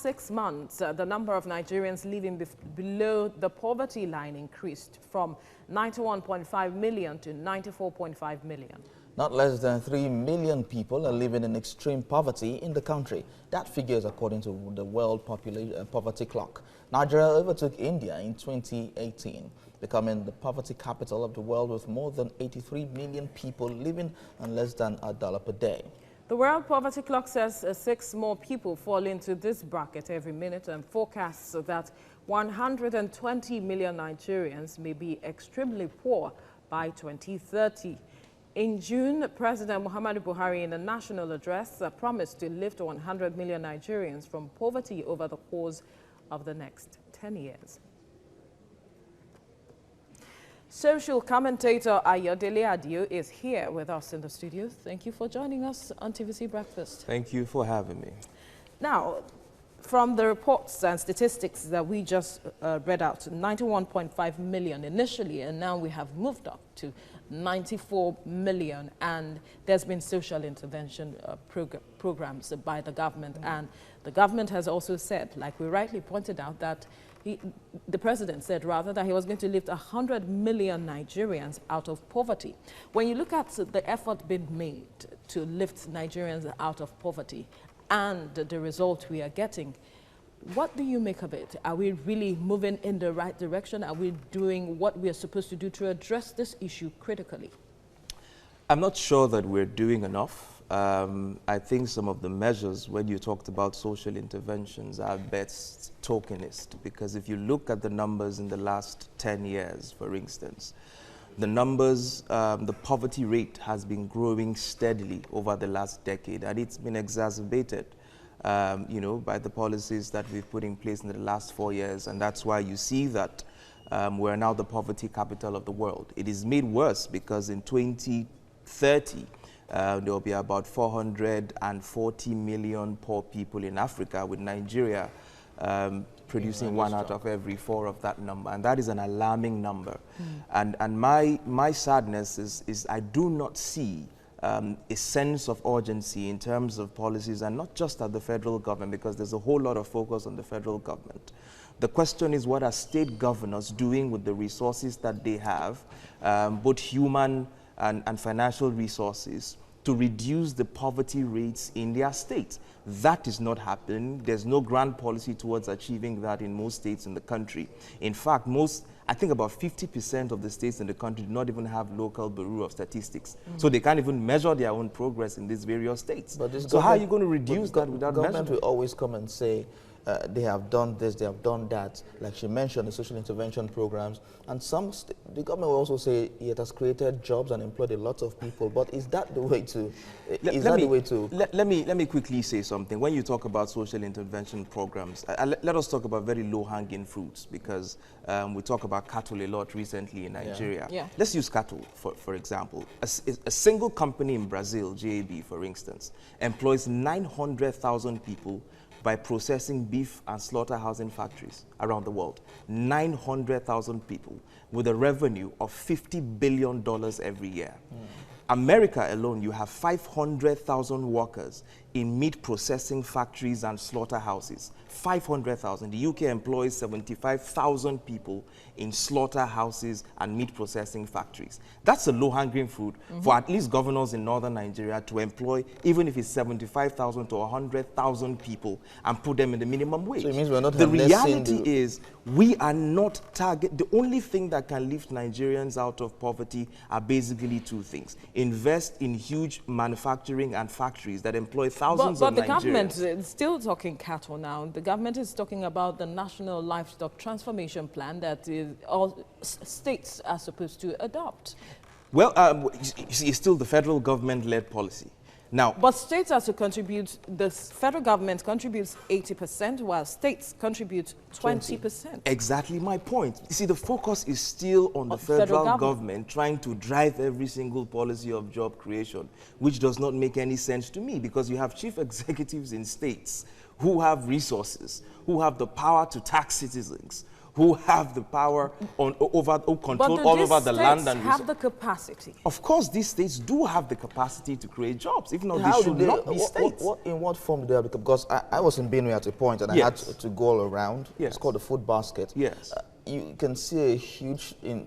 6 months, the number of Nigerians living below the poverty line increased from 91.5 million to 94.5 million. Not less than 3 million people are living in extreme poverty in the country. That figure is according to the World Poverty Clock. Nigeria overtook India in 2018, becoming the poverty capital of the world with more than 83 million people living on less than $1 per day. The World Poverty Clock says 6 more people fall into this bracket every minute and forecasts that 120 million Nigerians may be extremely poor by 2030. In June, President Muhammadu Buhari, in a national address, promised to lift 100 million Nigerians from poverty over the course of the next 10 years. Social commentator Ayodele Adio is here with us in the studio. Thank you for joining us on TVC Breakfast. Thank you for having me. Now, from the reports and statistics that we just read out, 91.5 million initially, and now we have moved up to 94 million, and there's been social intervention programs by the government, and the government has also said, like we rightly pointed out, that the president said rather that he was going to lift 100 million Nigerians out of poverty. When you look at the effort being made to lift Nigerians out of poverty and the result we are getting, what do you make of it? Are we really moving in the right direction? Are we doing what we are supposed to do to address this issue critically? I'm not sure that we're doing enough. I think some of the measures, when you talked about social interventions, are best tokenist, because if you look at the numbers in the last 10 years, for instance, the numbers, the poverty rate has been growing steadily over the last decade, and it's been exacerbated by the policies that we've put in place in the last 4 years, and that's why you see that we're now the poverty capital of the world. It is made worse because in 2030, there will be about 440 million poor people in Africa, with Nigeria producing 1 out of every 4 of that number, and that is an alarming number. And my sadness is I do not see a sense of urgency in terms of policies, and not just at the federal government, because there's a whole lot of focus on the federal government. The question is, what are state governors doing with the resources that they have, both human and financial resources, to reduce the poverty rates in their state? That is not happening. There's no grand policy towards achieving that in most states in the country. In fact, I think about 50% of the states in the country do not even have local Bureau of Statistics. So they can't even measure their own progress in these various states. So how are you going to reduce that without measurement? Government will always come and say, they have done this, they have done that. Like she mentioned, the social intervention programs. And the government will also say it has created jobs and employed a lot of people. But is that the way to? Let me quickly say something. When you talk about social intervention programs, let us talk about very low-hanging fruits, because we talk about cattle a lot recently in Nigeria. Yeah. Let's use cattle, for example. A single company in Brazil, JAB, for instance, employs 900,000 people by processing beef and slaughterhousing factories around the world. 900,000 people with a revenue of $50 billion every year. America alone, you have 500,000 workers in meat processing factories and slaughterhouses. 500,000. The UK employs 75,000 people in slaughterhouses and meat processing factories. That's a low-hanging fruit for at least governors in northern Nigeria to employ, even if it's 75,000 to 100,000 people, and put them in the minimum wage. So it means we're not. The reality is, we are not the only thing that can lift Nigerians out of poverty are basically 2 things. Invest in huge manufacturing and factories that employ thousands of Nigerians. But the government is still talking cattle now. The government is talking about the National Livestock Transformation Plan that all states are supposed to adopt. Well, it's still the federal government-led policy. Now, but states are to contribute, the federal government contributes 80%, while states contribute 20%. Exactly my point. You see, the focus is still on the federal government trying to drive every single policy of job creation, which does not make any sense to me, because you have chief executives in states who have resources, who have the power to tax citizens, who have the power who control all over the land and have the capacity. Of course, these states do have the capacity to create jobs. If not, they should not be states. In what form do they have? Because I was in Benue at a point, and I had to go all around. Yes. It's called the food basket. Yes. You can see a huge, in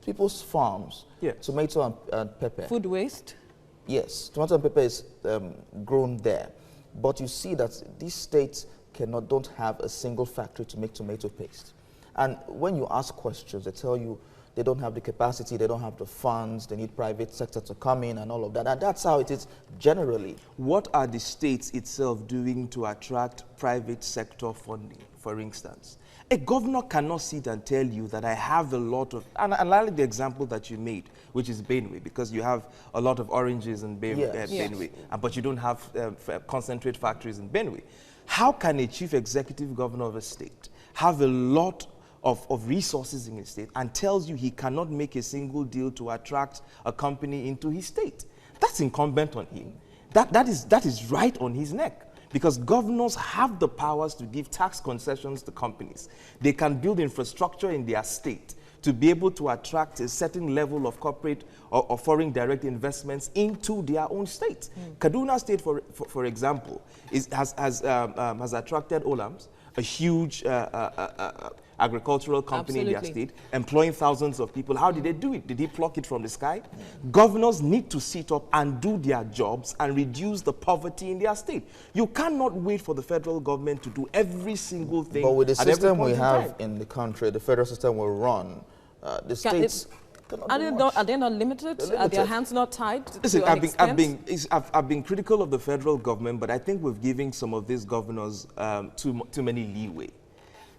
people's farms, tomato and pepper. Food waste? Yes, tomato and pepper is grown there. But you see that these states don't have a single factory to make tomato paste. And when you ask questions, they tell you they don't have the capacity, they don't have the funds, they need private sector to come in and all of that. And that's how it is generally. What are the states itself doing to attract private sector funding, for instance? A governor cannot sit and tell you that I have a lot of, and I like the example that you made, which is Benue, because you have a lot of oranges in Benue, but you don't have concentrate factories in Benue. How can a chief executive governor of a state have a lot of resources in his state and tells you he cannot make a single deal to attract a company into his state? That's incumbent on him. That is right on his neck. Because governors have the powers to give tax concessions to companies. They can build infrastructure in their state to be able to attract a certain level of corporate or foreign direct investments into their own state. Kaduna State, for example, has attracted Olams, a huge agricultural company in their state, employing thousands of people. How did they do it? Did he pluck it from the sky? Governors need to sit up and do their jobs and reduce the poverty in their state. You cannot wait for the federal government to do every single thing. But with the system we have in the country, the federal system will run. The states are they not limited? Are their hands not tied? Listen, I've been critical of the federal government, but I think we're giving some of these governors too many leeway.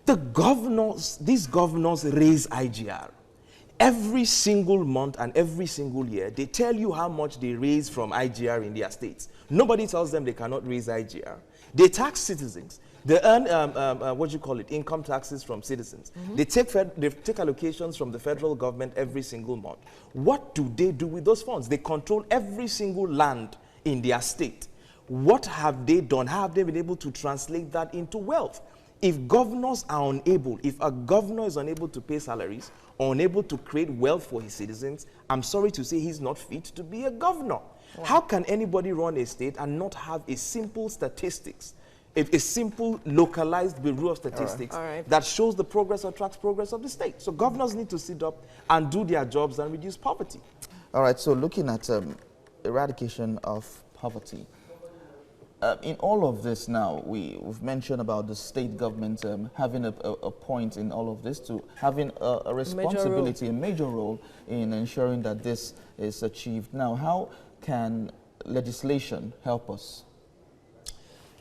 These governors raise IGR. Every single month and every single year, they tell you how much they raise from IGR in their states. Nobody tells them they cannot raise IGR. They tax citizens. They earn, income taxes from citizens. They take allocations from the federal government every single month. What do they do with those funds? They control every single land in their state. What have they done? How have they been able to translate that into wealth? If governors are unable, if a governor is unable to pay salaries, or unable to create wealth for his citizens, I'm sorry to say he's not fit to be a governor. Wow. How can anybody run a state and not have a simple statistics, a simple localized bureau of statistics that shows the progress or tracks progress of the state? So governors need to sit up and do their jobs and reduce poverty. All right, so looking at eradication of poverty, in all of this now, we've mentioned about the state government having a point in all of this, to having a responsibility, a major role in ensuring that this is achieved. Now, how can legislation help us?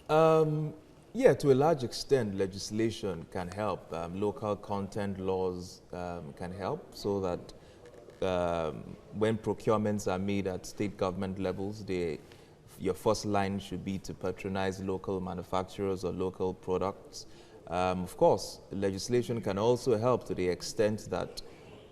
Yeah, to a large extent, legislation can help. Local content laws can help, so that when procurements are made at state government levels, your first line should be to patronize local manufacturers or local products. Of course, legislation can also help to the extent that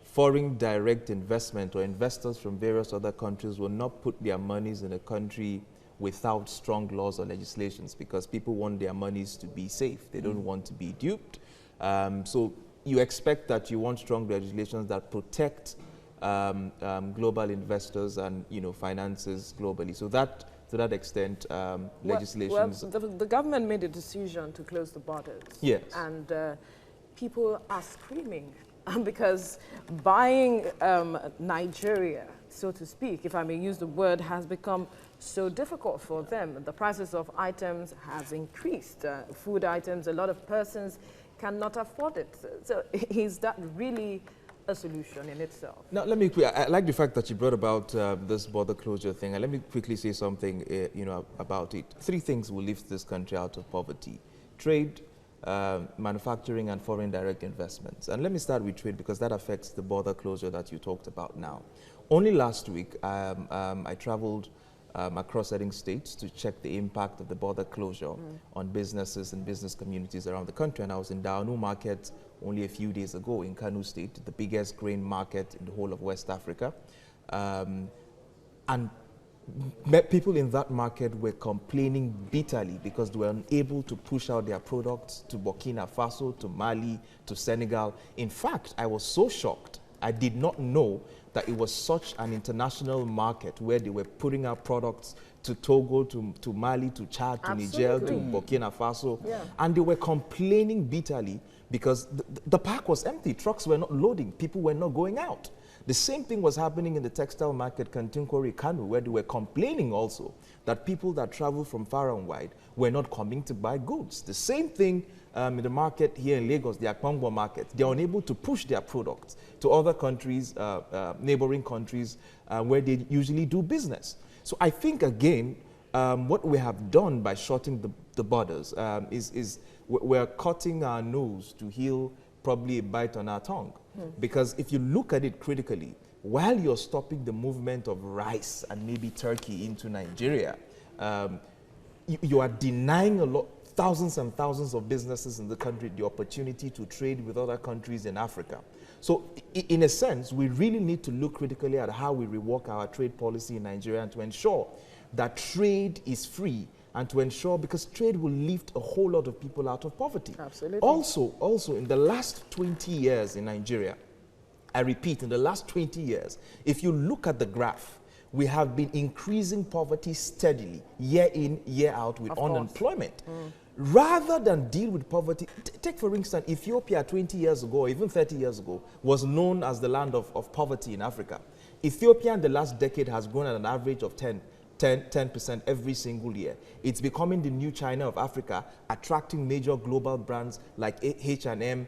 foreign direct investment or investors from various other countries will not put their monies in a country without strong laws or legislations, because people want their monies to be safe. They don't want to be duped. So you expect that you want strong legislations that protect global investors and finances globally. So that, to that extent, legislations... Well, the government made a decision to close the borders. Yes. And people are screaming because buying Nigeria, so to speak, if I may use the word, has become so difficult for them. The prices of items has increased. Food items, a lot of persons cannot afford it. So is that really a solution in itself? Now, I like the fact that you brought about this border closure thing, and let me quickly say something about it. 3 things will lift this country out of poverty: trade, manufacturing, and foreign direct investments. And let me start with trade, because that affects the border closure that you talked about now. Only last week, I traveled across certain states to check the impact of the border closure on businesses and business communities around the country. And I was in Daonu Market only a few days ago in Kano State, the biggest grain market in the whole of West Africa. And people in that market were complaining bitterly because they were unable to push out their products to Burkina Faso, to Mali, to Senegal. In fact, I was so shocked. I did not know that it was such an international market where they were putting out products to Togo, to Mali, to Chad, to Niger, to Burkina Faso. Yeah. And they were complaining bitterly because the park was empty. Trucks were not loading. People were not going out. The same thing was happening in the textile market, Kantinkori, Kanu, where they were complaining also that people that travel from far and wide were not coming to buy goods. The same thing in the market here in Lagos, the Akpangbo market. They are unable to push their products to other countries, neighboring countries, where they usually do business. So I think, again, what we have done by shutting the borders is we're cutting our nose to heal probably a bite on our tongue. Because if you look at it critically, while you're stopping the movement of rice and maybe turkey into Nigeria, you are denying thousands and thousands of businesses in the country the opportunity to trade with other countries in Africa. So in a sense, we really need to look critically at how we rework our trade policy in Nigeria and to ensure that trade is free and to ensure, because trade will lift a whole lot of people out of poverty. Absolutely. Also, in the last 20 years in Nigeria, I repeat, in the last 20 years, if you look at the graph, we have been increasing poverty steadily, year in, year out, with unemployment. Rather than deal with poverty, take for instance, Ethiopia 20 years ago, or even 30 years ago, was known as the land of poverty in Africa. Ethiopia in the last decade has grown at an average of 10% every single year. It's becoming the new China of Africa, attracting major global brands like H&M,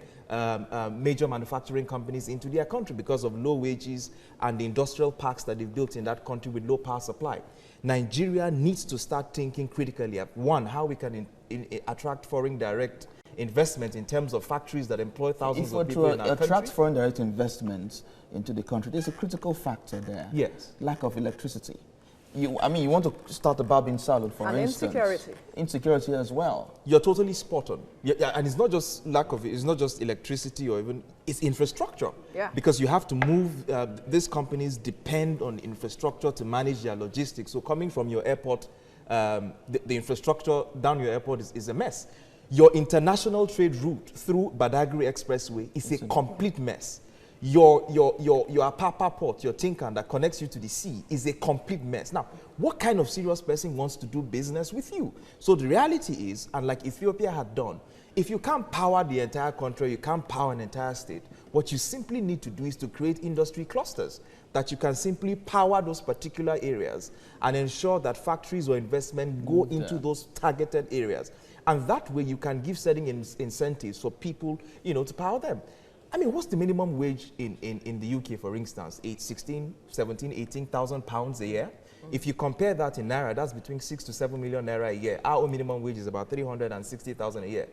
major manufacturing companies into their country because of low wages and the industrial parks that they've built in that country with low power supply. Nigeria needs to start thinking critically of, one, how we can attract foreign direct investment in terms of factories that employ thousands of people in our country. Attract foreign direct investments into the country, there's a critical factor there. Yes. Lack of electricity. You want to start a barbing salad, for instance. And insecurity. Insecurity as well. You're totally spot on. Yeah, and it's not just lack of it, it's not just electricity or even, it's infrastructure. Yeah. Because you have to move, these companies depend on infrastructure to manage their logistics. So coming from your airport, the infrastructure down your airport is a mess. Your international trade route through Badagry Expressway is a complete mess. Your Apapa port, your Tinkan that connects you to the sea is a complete mess. Now, what kind of serious person wants to do business with you? So the reality is, and like Ethiopia had done, if you can't power the entire country, you can't power an entire state, what you simply need to do is to create industry clusters that you can simply power those particular areas and ensure that factories or investment go into those targeted areas. And that way you can give certain incentives for people, to power them. I mean, what's the minimum wage in the UK, for instance? 16, 17, 18,000 pounds a year. If you compare that in Naira, that's between 6 to 7 million Naira a year. Our minimum wage is about 360,000 a year.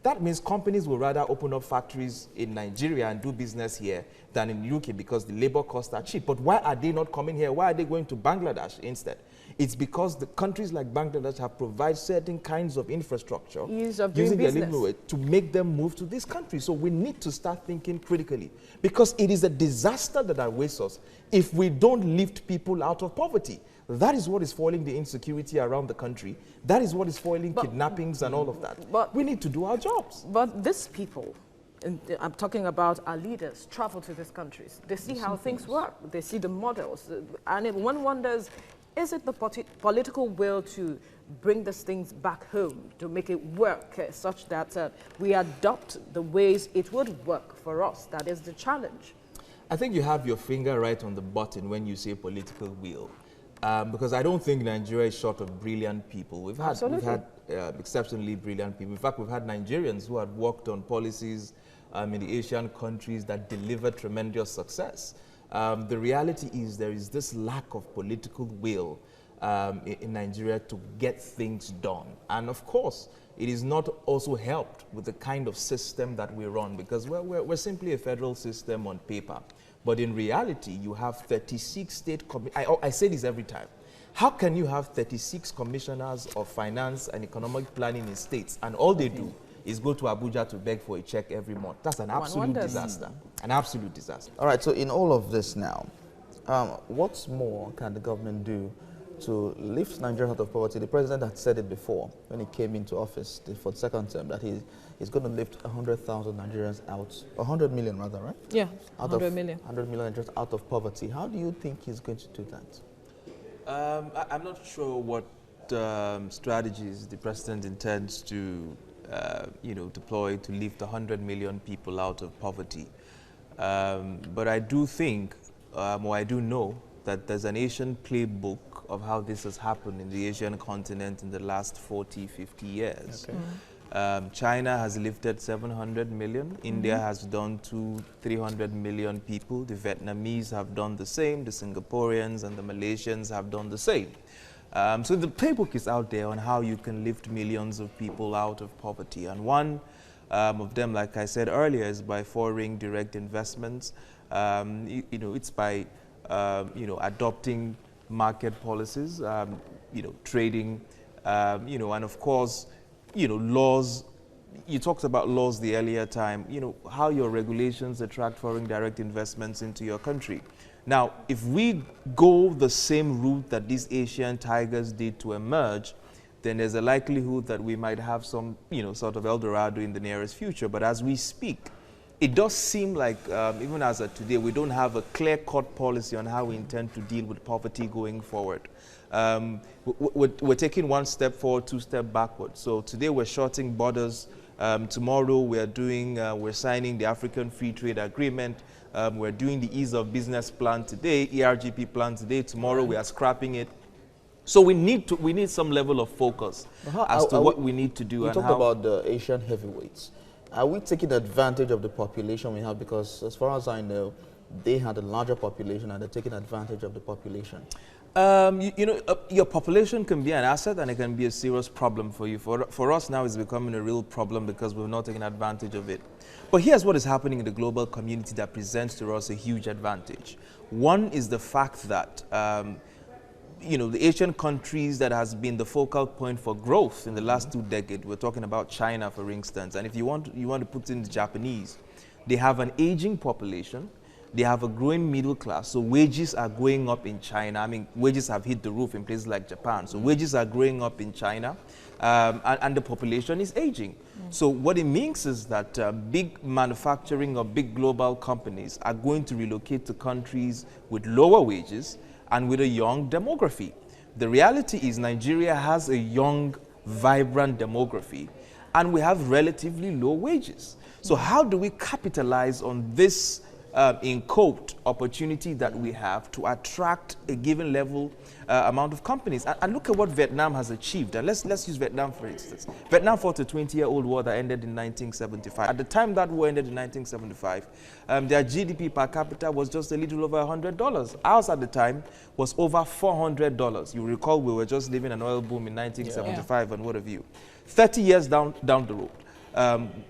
That means companies will rather open up factories in Nigeria and do business here than in the UK because the labor costs are cheap. But why are they not coming here? Why are they going to Bangladesh instead? It's because the countries like Bangladesh have provided certain kinds of infrastructure using their living wage to make them move to this country. So we need to start thinking critically, because it is a disaster that awaits us if we don't lift people out of poverty. That is what is foiling the insecurity around the country. That is what is foiling kidnappings and all of that. But we need to do our jobs. But these people, and I'm talking about our leaders, travel to these countries. They see how things work. They see the models. And one wonders, is it the political will to bring these things back home, to make it work such that we adopt the ways it would work for us? That is the challenge. I think you have your finger right on the button when you say political will. Because I don't think Nigeria is short of brilliant people. We've had exceptionally brilliant people. In fact, we've had Nigerians who have worked on policies in the Asian countries that deliver tremendous success. The reality is there is this lack of political will in Nigeria to get things done. And of course, it is not also helped with the kind of system that we run, because we're simply a federal system on paper. But in reality, you have 36 state I say this every time. How can you have 36 commissioners of finance and economic planning in states, and all they do is go to Abuja to beg for a check every month? That's an absolute disaster. An absolute disaster. All right, so in all of this now, what's more can the government do to lift Nigeria out of poverty. The president had said it before when he came into office for the second term, that he's going to lift 100,000 Nigerians out, 100 million rather, right? Yeah, Out 100 of million. 100 million Nigerians out of poverty. How do you think he's going to do that? I'm not sure what strategies the president intends to, deploy to lift 100 million people out of poverty. But I do think, or I do know, that there's an Asian playbook of how this has happened in the Asian continent in the last 40, 50 years. Okay. China has lifted 700 million. India has done 300 million people. The Vietnamese have done the same. The Singaporeans and the Malaysians have done the same. So the playbook is out there on how you can lift millions of people out of poverty. And one of them, like I said earlier, is by foreign direct investments. It's by adopting market policies, trading, and of course, laws. You talked about laws the earlier time, how your regulations attract foreign direct investments into your country. Now, if we go the same route that these Asian tigers did to emerge, then there's a likelihood that we might have some, sort of El Dorado in the nearest future. But as we speak, it does seem like, even as of today, we don't have a clear-cut policy on how we intend to deal with poverty going forward. We're taking one step forward, two steps backward. So today we're shorting borders. Tomorrow we're signing the African Free Trade Agreement. We're doing the Ease of Business plan today, ERGP plan today. Tomorrow we are scrapping it. So we need some level of focus as to what we need to do. You talked about the Asian heavyweights. Are we taking advantage of the population we have? Because as far as I know, they had a larger population and they're taking advantage of the population. Your population can be an asset and it can be a serious problem for you. For us now, it's becoming a real problem because we're not taking advantage of it. But here's what is happening in the global community that presents to us a huge advantage. One is the fact that the Asian countries that has been the focal point for growth in the last 2 decades, we're talking about China, for instance, and if you want to put in the Japanese, they have an aging population, they have a growing middle class, so wages are going up in China. I mean, wages have hit the roof in places like Japan, so wages are growing up in China, and the population is aging. So what it means is that big manufacturing or big global companies are going to relocate to countries with lower wages and with a young demography. The reality is Nigeria has a young, vibrant demography, and we have relatively low wages. So how do we capitalize on this in quote opportunity that we have to attract a given level amount of companies? And look at what Vietnam has achieved. And let's use Vietnam for instance. Vietnam fought a 20-year-old war that ended in 1975. At the time that war ended in 1975, their GDP per capita was just a little over $100. Ours at the time was over $400. You recall we were just living an oil boom in 1975 and what have you. 30 years down the road.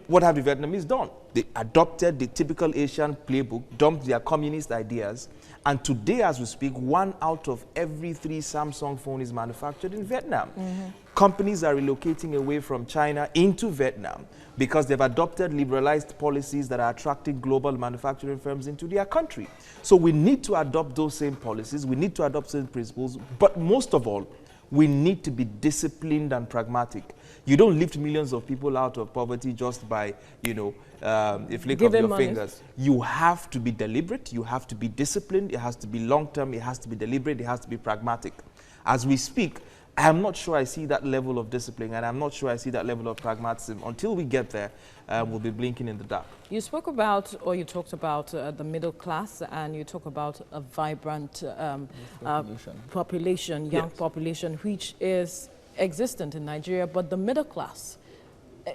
What have the Vietnamese done? They adopted the typical Asian playbook, dumped their communist ideas, and today as we speak, 1 out of every 3 Samsung phone is manufactured in Vietnam. Companies are relocating away from China into Vietnam because they've adopted liberalized policies that are attracting global manufacturing firms into their country. So we need to adopt those same policies, we need to adopt same principles, but most of all, we need to be disciplined and pragmatic. You don't lift millions of people out of poverty just by, a flick of your fingers. You have to be deliberate, you have to be disciplined, it has to be long-term, it has to be deliberate, it has to be pragmatic. As we speak, I'm not sure I see that level of discipline, and I'm not sure I see that level of pragmatism. Until we get there, we'll be blinking in the dark. You spoke about, or you talked about the middle class, and you talk about a vibrant population, young population, which is existent in Nigeria, but the middle class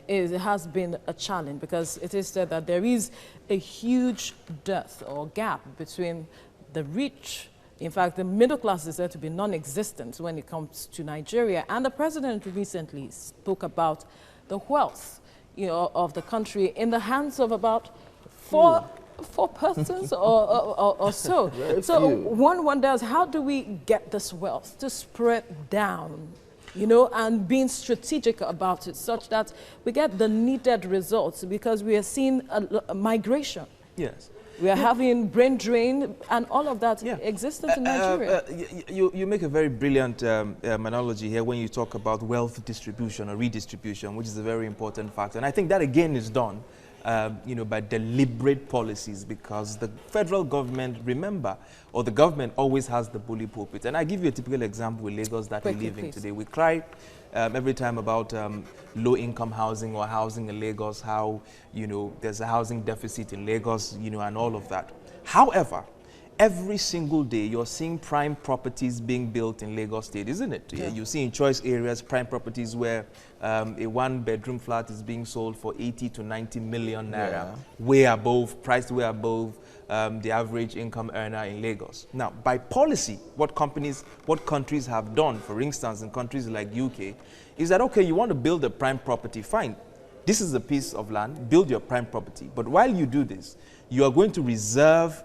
has been a challenge because it is said that there is a huge dearth or gap between the rich. In fact, the middle class is said to be non-existent when it comes to Nigeria. And the president recently spoke about the wealth, of the country in the hands of about four persons or so. So one wonders, how do we get this wealth to spread down, and being strategic about it such that we get the needed results, because we are seeing a migration. Yes. We are having brain drain and all of that existent in Nigeria. You make a very brilliant analogy here when you talk about wealth distribution or redistribution, which is a very important factor. And I think that again is done by deliberate policies, because the federal government, remember, or the government always has the bully pulpit. And I give you a typical example with Lagos that we live in today. We cry every time about low-income housing or housing in Lagos, how, there's a housing deficit in Lagos, and all of that. However, every single day you're seeing prime properties being built in Lagos State, isn't it? Yeah. You see in choice areas prime properties where a one-bedroom flat is being sold for 80 to 90 million naira, priced way above the average income earner in Lagos. Now, by policy, what countries have done, for instance, in countries like UK, is that, okay, you want to build a prime property, fine. This is a piece of land, build your prime property. But while you do this, we're going to reserve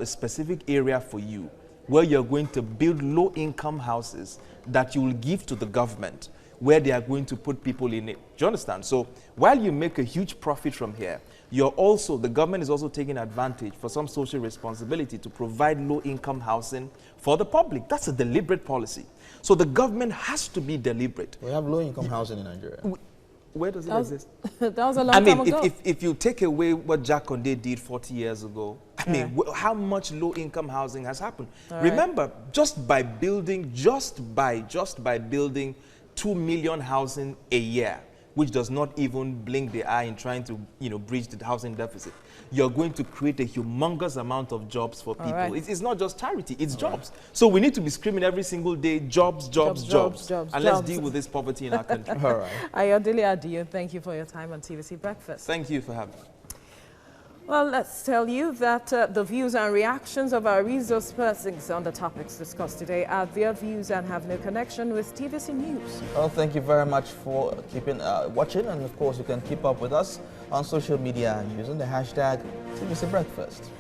a specific area for you where you're going to build low-income houses that you will give to the government, where they are going to put people in it. Do you understand? So while you make a huge profit from here, the government is also taking advantage for some social responsibility to provide low-income housing for the public. That's a deliberate policy. So the government has to be deliberate. We have low-income housing in Nigeria. Where does it exist? That was a long time ago. If you take away what Jack Condé did 40 years ago, how much low-income housing has happened? Remember, just by building 2 million housing a year, which does not even blink the eye in trying to, bridge the housing deficit, you're going to create a humongous amount of jobs for people. It's not just charity, it's jobs. So we need to be screaming every single day, jobs. And let's deal with this poverty in our country. All right. Ayodele Adio, thank you for your time on TVC Breakfast. Thank you for having me. Well, let's tell you that the views and reactions of our resource persons on the topics discussed today are their views and have no connection with TVC News. Well, thank you very much for keeping watching, and of course you can keep up with us on social media using the hashtag TVC Breakfast.